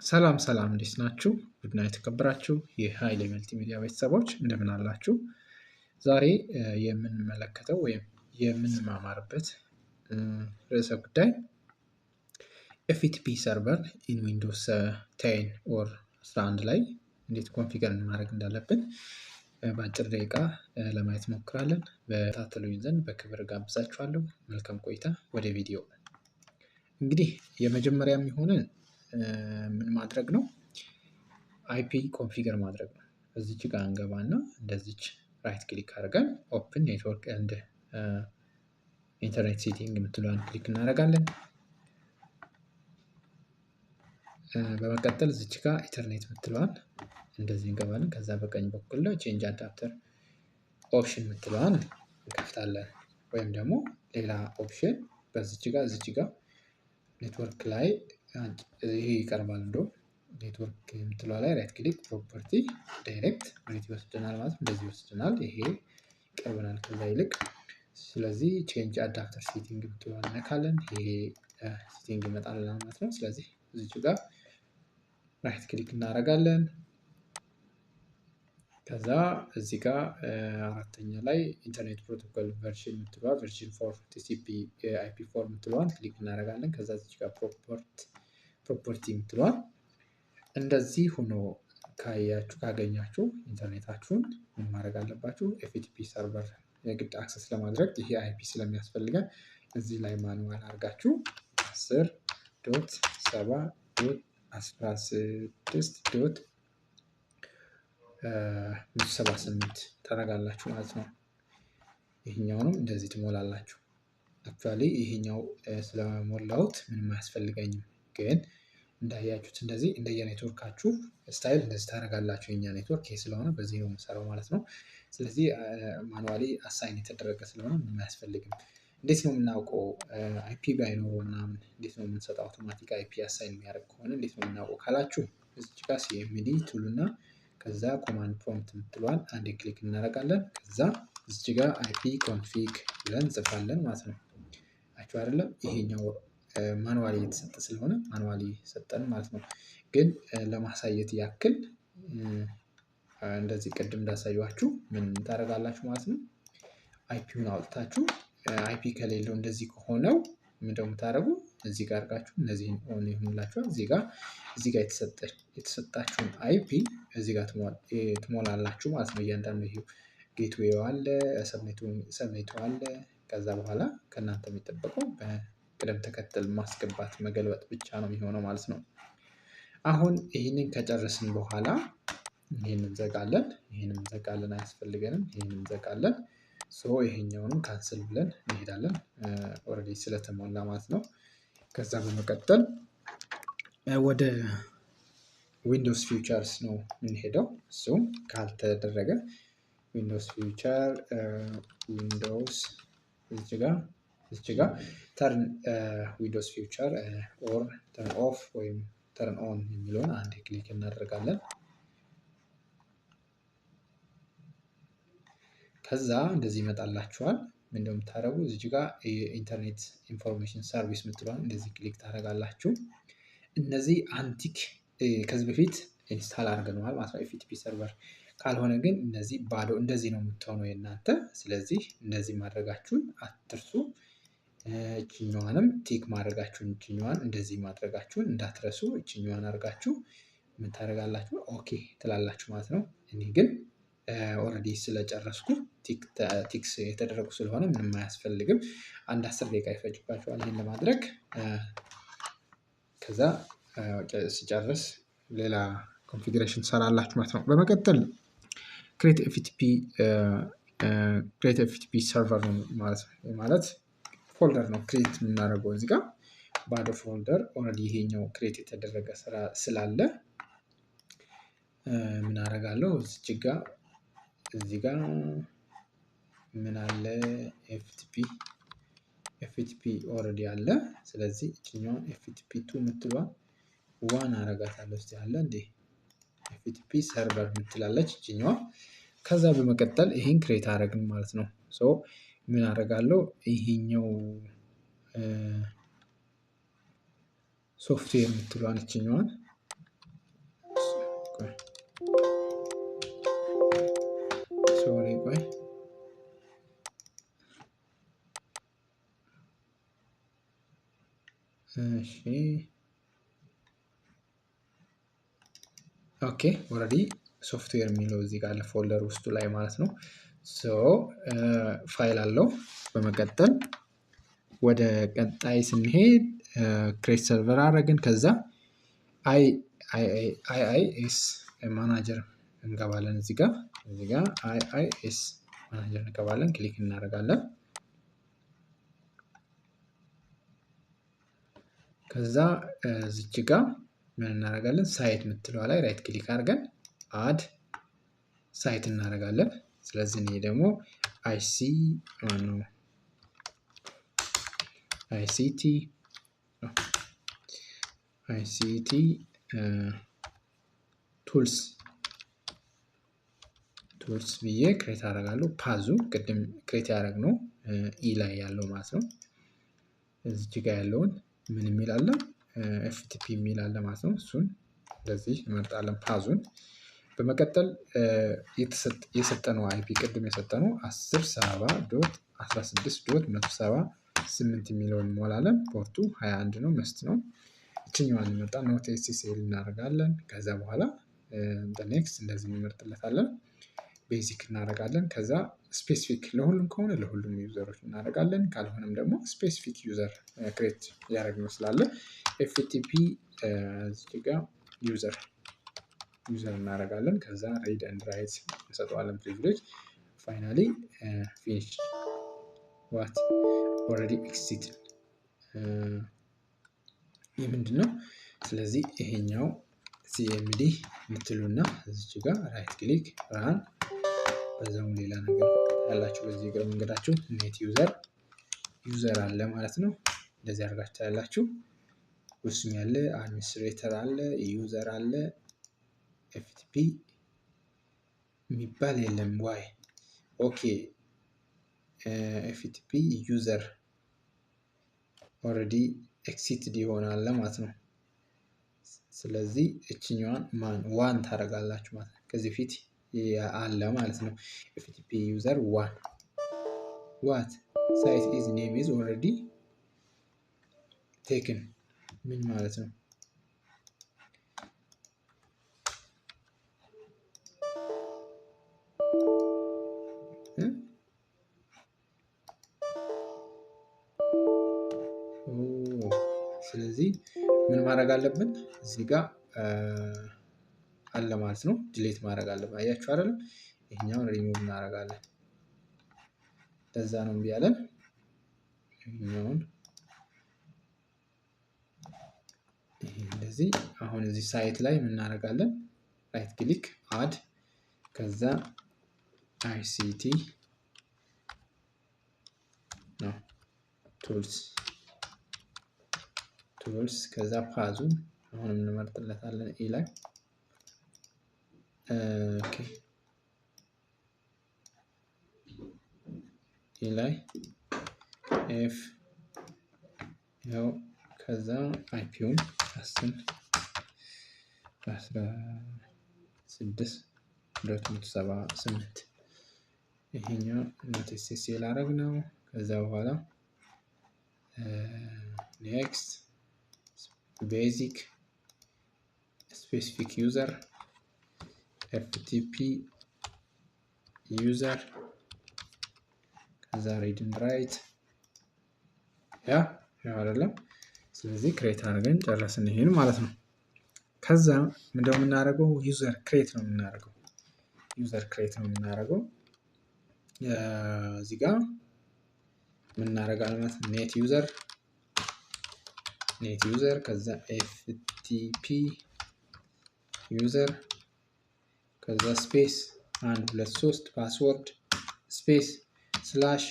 ሰላም ሰላም እንዴት ናችሁ? ውድና የተከበራችሁ የሃይሌ መልቲሚዲያ ቤተሰቦች እንደምን አላችሁ? ዛሬ የምንመለከተው ወይም የምንማማርበት ርዕሰ ጉዳይ ኤፍቲፒ ሰርቨር ኢን ዊንዶውስ 10 ኦር 11 ላይ እንዴት ኮንፊገር ማድረግ እንዳለብን በአጭር ደቂቃ ለማየት ሞክራለን። በታተሉኝ ዘንድ በክብር ጋብዛችኋለሁ። መልካም ቆይታ። ወደ ቪዲዮ። እንግዲህ የመጀመሪያ የሚሆነን ምን ማድረግ ነው? አይፒ ኮንፊገር ማድረግ ነው። እዚች ጋር እንገባና እንደዚች ራይት ክሊክ አድርገን ኦፕን ኔትወርክ ኤንድ ኢንተርኔት ሴቲንግ የምትለዋን ክሊክ እናደርጋለን። በመቀጠል እዚች ጋር ኢንተርኔት የምትለዋን እንደዚህ እንገባለን። ከዛ በቀኝ በኩል ላይ ቼንጅ አዳፕተር ኦፕሽን የምትለዋን እንከፍታለን። ወይም ደግሞ ሌላ ኦፕሽን በዚች ጋር ኔትወርክ ላይ ይሄ ይቀርባል። እንደው ኔትወርክ የምትለዋ ላይ ራይት ክሊክ ፕሮፐርቲ ዳይሬክት ወዴት ይወስደናል ማለት እንደዚህ ይወስደናል። ይሄ ይቀርበናል ከዛ ይልቅ። ስለዚህ ቼንጅ አዳፕተር ሴቲንግ የምትለዋን እነካለን። ይሄ ሴቲንግ ይመጣልናል ማለት ነው። ስለዚህ እዚች ጋር ራይት ክሊክ እናደርጋለን። ከዛ እዚህ ጋር አራተኛ ላይ ኢንተርኔት ፕሮቶኮል ቨርዥን የምትለዋ ቨርዥን 4 ቲሲፒ አይፒ 4 የምትለዋን ክሊክ እናደርጋለን። ከዛ እዚህ ጋር ፕሮፐርቲ የምትለዋን እንደዚህ ሆኖ ካገኛችሁ ኢንተርኔታችሁን ምን ማድረግ አለባችሁ? ኤፍቲፒ ሰርቨር የግድ አክሰስ ለማድረግ ይሄ አይፒ ስለሚያስፈልገን እዚህ ላይ ማኑዋል አድርጋችሁ 10.7.16.78 ታደርጋላችሁ ማለት ነው። ይሄኛውንም እንደዚህ ትሞላላችሁ። አክቹዋሊ ይሄኛው ስለሞላሁት ምንም አያስፈልገኝም፣ ግን እንዳያችሁት እንደዚህ እንደየኔትወርካችሁ ስታይል እንደዚህ ታደርጋላችሁ። የኛ ኔትወርክ ይሄ ስለሆነ በዚህ ነው የምሰራው ማለት ነው። ስለዚህ ማኑዋሊ አሳይን የተደረገ ስለሆነ ምንም አያስፈልግም። እንዴት ነው የምናውቀው? አይፒ ባይኖረው ምናምን እንዴት ነው የምንሰጠው? አውቶማቲክ አይፒ አሳይን የሚያደርግ ከሆነ እንዴት ነው የምናውቀው ካላችሁ እዚች ጋር ሲኤምዲ ትሉና ከዛ ኮማንድ ፕሮምፕት የምትለዋን አንዴ ክሊክ እናደርጋለን። ከዛ እዚች ጋር አይፒ ኮንፊግ ብለን እንጽፋለን ማለት ነው። አይቼው አይደለም ይሄኛው ማኑዋሊ የተሰጠ ስለሆነ ማኑዋሊ ሰጠን ማለት ነው። ግን ለማሳየት ያክል እንደዚህ ቅድም እንዳሳየኋችሁ ምን ታደርጋላችሁ ማለት ነው። አይፒውን አውጥታችሁ አይፒ ከሌለው እንደዚህ ከሆነው ምንድነው የምታደርጉ? እዚህ ጋር አድርጋችሁ እነዚህን ኦን ይሁንላችኋል። እዚህ ጋር የተሰጣችሁን አይፒ እዚህ ጋር ትሞላላችሁ ማለት ነው። እያንዳንዱ ይሄ ጌትዌው አለ፣ ሰብኔቱ አለ። ከዛ በኋላ ከእናንተ የሚጠበቀው በቅደም ተከተል ማስገባት መገልበጥ ብቻ ነው የሚሆነው ማለት ነው። አሁን ይህንን ከጨረስን በኋላ ይህንን እንዘጋለን። አያስፈልገንም። ይህንን እንዘጋለን። ይሄኛውንም ካንስል ብለን እንሄዳለን። ኦልሬዲ ስለተሞላ ማለት ነው። ከዛ በመቀጠል ወደ ዊንዶውስ ፊውቸርስ ነው የምንሄደው። እሱም ካልተደረገ ዊንዶውስ ፊውቸር ዊንዶውስ እዚህ ጋር ተርን ዊንዶውስ ፊውቸር ኦር ተርን ኦፍ ወይም ተርን ኦን የሚለውን አንዴ ክሊክ እናደርጋለን። ከዛ እንደዚህ ይመጣላችኋል። ምንድነው የምታደርጉ? እዚህ ጋር የኢንተርኔት ኢንፎርሜሽን ሰርቪስ የምትለዋን እንደዚህ ክሊክ ታደርጋላችሁ። እነዚህ አንቲክ ከዚህ በፊት ኢንስታል አድርገነዋል ማለት ነው ኤፍቲፒ ሰርቨር። ካልሆነ ግን እነዚህ ባዶ እንደዚህ ነው የምትሆነው የእናንተ። ስለዚህ እንደዚህ ማድረጋችሁን አትርሱ። እችኛዋንም ቲክ ማድረጋችሁን እችኛዋን እንደዚህ ማድረጋችሁን እንዳትረሱ። እችኛዋን አድርጋችሁ ምን ታደርጋላችሁ? ኦኬ ትላላችሁ ማለት ነው። እኔ ግን ኦልሬዲ ስለጨረስኩ ቲክስ የተደረጉ ስለሆነ ምንም አያስፈልግም። አንድ 10 ደቂቃ ይፈጅባችኋል ይሄን ለማድረግ። ከዛ ሲጨርስ ሌላ ኮንፊግሬሽን ትሰራላችሁ ማለት ነው። በመቀጠል ክሬት ኤፍቲፒ ሰርቨር ነው ማለት ፎልደር ነው ክሬት የምናደርገው። እዚህ ጋር ባዶ ፎልደር ኦልሬዲ ይሄኛው ክሬት የተደረገ ስራ ስላለ ምን አደርጋለሁ? እዚህ ጋር ምን አለ? ኤፍቲፒ ኦልሬዲ አለ። ስለዚህ እችኛዋን ኤፍቲፒ 2 የምትለዋን ዋን አረጋታለሁ። እስቲ አለ እንዴ? ኤፍቲፒ ሰርቨር የምትላለች እችኛዋ። ከዛ በመቀጠል ይሄን ክሬት አደረግን ማለት ነው። ምን አደርጋለሁ? ይሄኛው ሶፍትዌር የምትለዋን እችኛዋን ሶሪ ቆይ እሺ ኦኬ ኦልሬዲ ሶፍትዌር የሚለው እዚህ ጋር ፎልደር ውስጡ ላይ ማለት ነው። ሶ ፋይል አለው። በመቀጠል ወደ ቀጣይ ስንሄድ ክሬት ሰርቨር አደረግን። ከዛ አይአይኤስ ማናጀር እንገባለን። እዚህ ጋር አይአይኤስ ማናጀር እንገባለን። ክሊክ እናደርጋለን። ከዛ እዚች ጋር ምን እናደርጋለን? ሳይት የምትለዋ ላይ ራይት ክሊክ አድርገን አድ ሳይት እናደርጋለን። ስለዚህ እኔ ደግሞ አይሲቲ ቱልስ ብዬ ክሬት አደርጋለሁ። ፓዙ ቅድም ክሬት ያደረግነው ኢ ላይ ያለው ማለት ነው። እዚህ ጋር ያለውን ምን የሚል አለ? ኤፍቲፒ የሚል አለ ማለት ነው። እሱን እንደዚህ እንመርጣለን ፓዙን። በመቀጠል የሰጠነው አይፒ ቅድም የሰጠነው 1070.16.178 የሚለውን እንሞላለን። ፖርቱ 21 ነው፣ መስት ነው። እችኛዋን እንመርጣ ኖት ኤስኤስኤል እናደርጋለን። ከዛ በኋላ ኔክስት እንደዚህ እንመርጥለታለን። ቤዚክ እናደርጋለን። ከዛ ስፔሲፊክ ለሁሉም ከሆነ ለሁሉም ዩዘሮች እናደርጋለን። ካልሆነም ደግሞ ስፔሲፊክ ዩዘር ክሬት ያደረግነው ስላለ ኤፍቲፒ እዚህ ጋር ዩዘር እናደርጋለን። ከዛ ሪድ ኤንድ ራይት እንሰጠዋለን ፕሪቪሌጅ። ፋይናሊ ፊኒሽ ዋት ኦልሬዲ ኤክሲት ይህ ምንድን ነው? ስለዚህ ይሄኛው ሲኤምዲ የምትሉና እዚች ጋር ራይት ክሊክ ራን፣ በዛውም ሌላ ነገር ያላችሁ በዚህ እግረ መንገዳችሁ ኔት ዩዘር አለ ማለት ነው። እንደዚህ አድርጋችሁ ያላችሁ ውስም ያለ አድሚኒስትሬተር አለ፣ ዩዘር አለ፣ ኤፍቲፒ የሚባል የለም። ዋይ ኦኬ ኤፍቲፒ ዩዘር ኦልሬዲ ኤክሲትድ ይሆናል ማለት ነው። ስለዚህ እችኛዋን ዋን ታደርጋላችሁ ማለት ነው። ከዚህ ፊት አለ ማለት ነው። ኤፍቲፒ ዩዘር ዋን ዋት ሳይት ኢዝ ኔም ኢዝ ኦልሬዲ ቴክን ምን ማለት ነው? ስለዚህ ምን ማድረግ አለብን? እዚህ ጋር አለ ማለት ነው። ዲሌት ማድረግ አለብን። አያችሁ አይደለም? ይሄኛውን ሪሙቭ እናደርጋለን። ለዛ ነው እምቢ ያለን። ይሄኛውን እንደዚህ አሁን እዚህ ሳይት ላይ ምን እናደርጋለን? ራይት ክሊክ አድ፣ ከዛ አይሲቲ ነው ቱልስ ከዛ ፓዙን አሁንም እንመርጥለታለን ኢ ላይ ኦኬ ኢ ላይ ኤፍ ያው ከዛ አይፒውን 16.278 ይሄኛው ኖት ኤስኤስኤል አረግ ነው። ከዛ በኋላ ኔክስት ቤዚክ ስፔሲፊክ ዩዘር ኤፍቲፒ ዩዘር ከዛ ሪድ ኤንድ ራይት ያው አይደለም። ስለዚህ ክሬት አድርገን ጨረስን ይሄን ማለት ነው። ከዛ ምንድነው የምናደርገው? ዩዘር ክሬት ነው የምናደርገው። እዚህ ጋር ምን እናደርጋለን ማለት ነው? ኔት ዩዘር ከዛ ኤፍቲፒ ዩዘር ከዛ ስፔስ 1 2 3 ፓስወርድ ስፔስ ስላሽ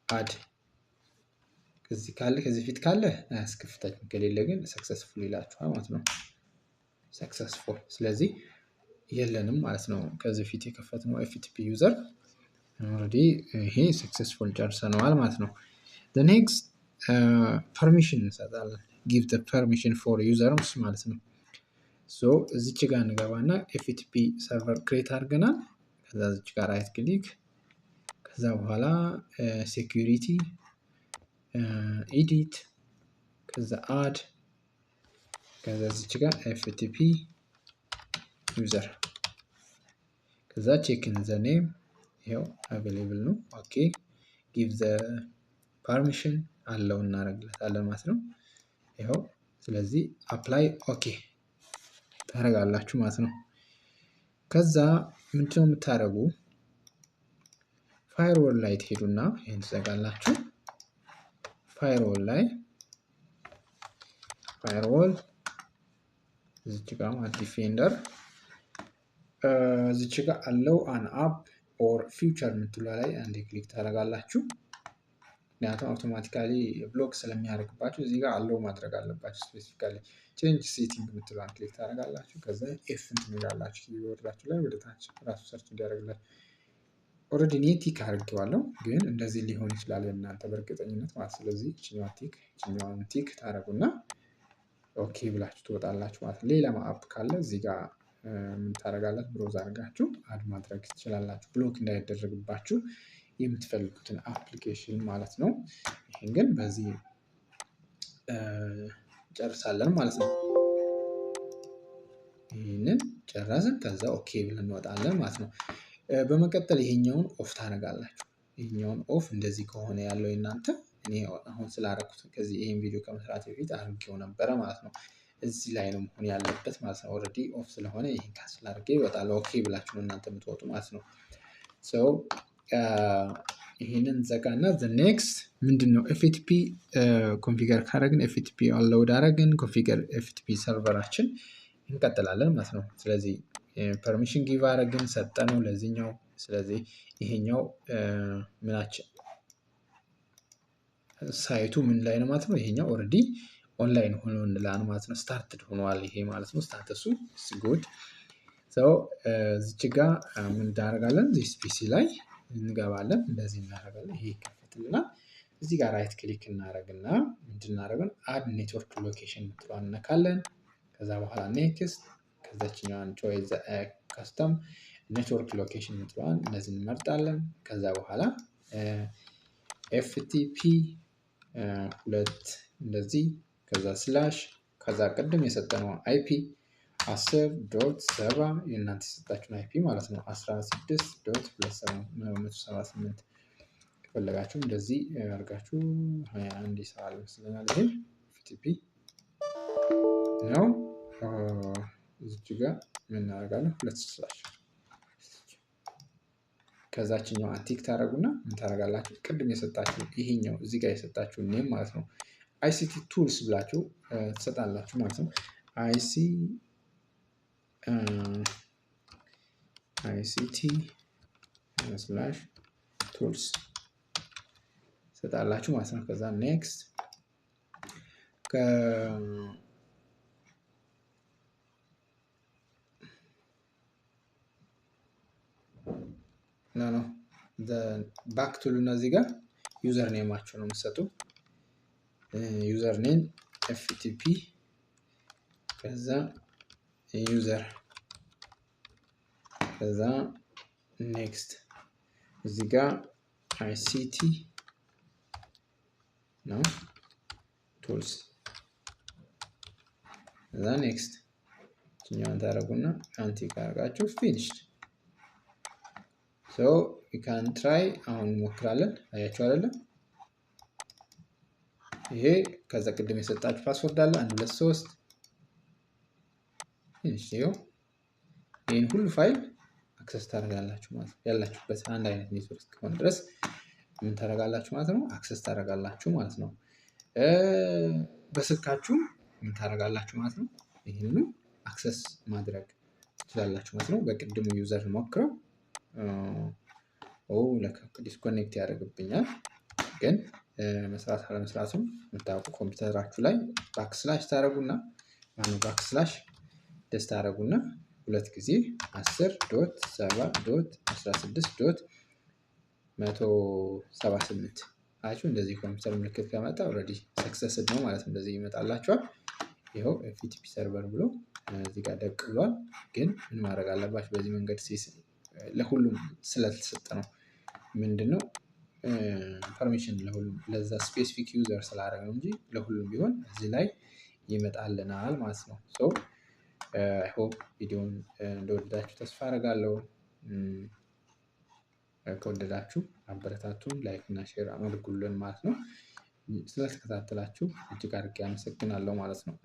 አድ ከዚህ ፊት ካለ አያስከፍታችሁም፣ ከሌለ ግን ሰክሰስፉል ይላችኋል ማለት ነው። ሰክሰስፉል ስለዚህ የለንም ማለት ነው። ከዚህ ፊት የከፈትነው ኤፍቲፒ ዩዘር ኦልሬዲ ይሄ ሰክሰስፉል ጨርሰነዋል ማለት ነው። the next permission እንሰጣለን give the permission for users ማለት ነው። እዚች ጋር እንገባና ኤፍቲፒ ሰርቨር ክሬት አድርገናል። ከዛ እዚች ጋር ራይት ክሊክ፣ ከዛ በኋላ ሴኩሪቲ ኤዲት፣ ከዛ አድ፣ ከዛ እዚች ጋር ኤፍቲፒ ዩዘር፣ ከዛ ቼክ ኢን ዘ ኔም ይሄው አቬሌብል ነው። ኦኬ ጊቭ ዘ ፐርሚሽን አለው እናደርግለታለን ማለት ነው። ይሄው ስለዚህ አፕላይ ኦኬ ታደርጋላችሁ ማለት ነው። ከዛ ምንድነው የምታደርጉ ፋየርዎል ላይ ትሄዱና ይሄን ትዘጋላችሁ። ፋየርዎል ላይ ፋየርዎል እዚች ጋር ዲፌንደር እዚች ጋር አለው አን አፕ ኦር ፊውቸር የምትለው ላይ አንዴ ክሊክ ታደርጋላችሁ። ምክንያቱም አውቶማቲካሊ ብሎክ ስለሚያደርግባችሁ እዚህ ጋር አለው ማድረግ አለባችሁ። ስፔሲፊካሊ ቼንጅ ሴቲንግ የምትለዋን ክሊክ ታደርጋላችሁ። ከዛ ኤፍ እንትላላችሁ ኪቦርዳችሁ ላይ ወደ ታች ራሱ ሰርች እንዲያደርግላችሁ። ኦልሬዲ እኔ ቲክ አድርጌዋለሁ፣ ግን እንደዚህ ሊሆን ይችላል እናንተ በእርግጠኝነት ማለት። ስለዚህ ይችኛዋን ቲክ ታደርጉና ኦኬ ብላችሁ ትወጣላችሁ ማለት ነው። ሌላ አፕ ካለ እዚህ ጋር ምን ታደርጋላችሁ? ብሮዝ አድርጋችሁ አድ ማድረግ ትችላላችሁ፣ ብሎክ እንዳይደረግባችሁ የምትፈልጉትን አፕሊኬሽን ማለት ነው። ይሄን ግን በዚህ ጨርሳለን ማለት ነው። ይህንን ጨረስን፣ ከዛ ኦኬ ብለን እንወጣለን ማለት ነው። በመቀጠል ይሄኛውን ኦፍ ታደርጋላችሁ። ይሄኛውን ኦፍ እንደዚህ ከሆነ ያለው እናንተ እኔ አሁን ስላደረኩት ከዚህ ይሄን ቪዲዮ ከመስራት በፊት አድርጌው ነበረ ማለት ነው። እዚህ ላይ ነው መሆን ያለበት ማለት ነው። ኦልሬዲ ኦፍ ስለሆነ ይሄን ካንስል አድርጌ ይወጣል። ኦኬ ብላችሁ ነው እናንተ የምትወጡ ማለት ነው። ይሄንን ዘጋና ኔክስት ምንድነው ኤፍቲፒ ኮንፊገር ካደረግን ኤፍቲፒ አሎድ አደረግን ኮንፊገር ኤፍቲፒ ሰርቨራችን እንቀጥላለን ማለት ነው። ስለዚህ ፐርሚሽን ጊቭ አደረግን ሰጠነው ለዚህኛው። ስለዚህ ይሄኛው ምናችን ሳይቱ ምን ላይ ነው ማለት ነው። ይሄኛው ኦልሬዲ ኦንላይን ሆኖ እንላን ማለት ነው። ስታርትድ ሆኗል ይሄ ማለት ነው። ስታተሱ ጉድ እዚች ጋር ምን እናደርጋለን? ዚስ ፒሲ ላይ እንገባለን። እንደዚህ እናደርጋለን። ይሄ ይከፈትልናል። እዚህ ጋር ራይት ክሊክ እናደርግና ምንድን እናደርጋለን? አድ ኔትወርክ ሎኬሽን የምትለዋን እነካለን። ከዛ በኋላ ኔክስት፣ ከዛችኛዋን ቾይዝ ካስተም ኔትወርክ ሎኬሽን የምትለዋን እነዚህ እንመርጣለን። ከዛ በኋላ ኤፍቲፒ 2 እንደዚህ፣ ከዛ ስላሽ፣ ከዛ ቅድም የሰጠነው አይፒ 10.7 የእናንተ የሰጣችሁን አይፒ ማለት ነው 16.278 ከፈለጋችሁ እንደዚህ አድርጋችሁ 21 ይሰራል ይመስለኛል። ይሄ ኤፍቲፒ ነው። እዚች ጋር ምን እናደርጋለን? 2 ስላሽ ከዛችኛው አንቲክ ታደርጉና ምን ታደርጋላችሁ? ቅድም የሰጣችሁ ይሄኛው እዚህ ጋር የሰጣችሁ ኔም ማለት ነው አይሲቲ ቱልስ ብላችሁ ትሰጣላችሁ ማለት ነው። አይሲቲ ስላሽ ቱልስ ትሰጣላችሁ ማለት ነው። ከዛ ኔክስት ነው ባክ ቱሉና እዚህ ጋር ዩዘር ኔማቸው ነው የምትሰጡ። ዩዘር ኔም ኤፍቲፒ ከዛ ዩዘር ከዛ ኔክስት እዚህ ጋር አይሲቲ ነው ቱልስ ከዛ ኔክስት እኛውን ታደርጉና አንቲክ አድርጋችሁ ፊኒሽድ። ሶ ዊ ካን ትራይ አሁን እንሞክራለን። አያችሁ አይደለም? ይሄ ከዛ ቅድም የሰጣችሁ ፓስወርድ አለ 1 2 3 ይሄን ሁሉ ፋይል አክሰስ ታደርጋላችሁ ማለት ነው። ያላችሁበት አንድ አይነት ኔትወርክ እስከሆነ ድረስ ምን ታደርጋላችሁ ማለት ነው? አክሰስ ታደርጋላችሁ ማለት ነው። በስልካችሁ ምን ታደርጋላችሁ ማለት ነው? ይሄንን አክሰስ ማድረግ ትችላላችሁ ማለት ነው። በቅድሙ ዩዘር ሞክረው ለካ ዲስኮኔክት ያደርግብኛል። ግን መስራት አለመስራቱም የምታውቁ ኮምፒውተራችሁ ላይ ባክስላሽ ታደርጉና ባክስላሽ ደስ ታደርጉና 2 ጊዜ 10.7.16.178 አያችሁ። እንደዚህ ኮምፒውተር ምልክት ከመጣ ኦልሬዲ ሰክሰስድ ነው ማለት እንደዚህ ይመጣላችኋል። ይኸው ኤፍቲፒ ሰርቨር ብሎ እዚህ ጋር ደቅ ብሏል። ግን ምን ማድረግ አለባችሁ? በዚህ መንገድ ለሁሉም ስለተሰጠ ነው። ምንድነው ፐርሚሽን ለሁሉም ለዛ ስፔሲፊክ ዩዘር ስላደረግነው እንጂ ለሁሉም ቢሆን እዚህ ላይ ይመጣልናል ማለት ነው። ሶ አይ ሆፕ ቪዲዮውን እንደወደዳችሁ ተስፋ አደርጋለሁ። ከወደዳችሁ አበረታቱን፣ ላይክ እና ሼር አድርጉልን ማለት ነው። ስለተከታተላችሁ እጅግ አድርጌ አመሰግናለሁ ማለት ነው።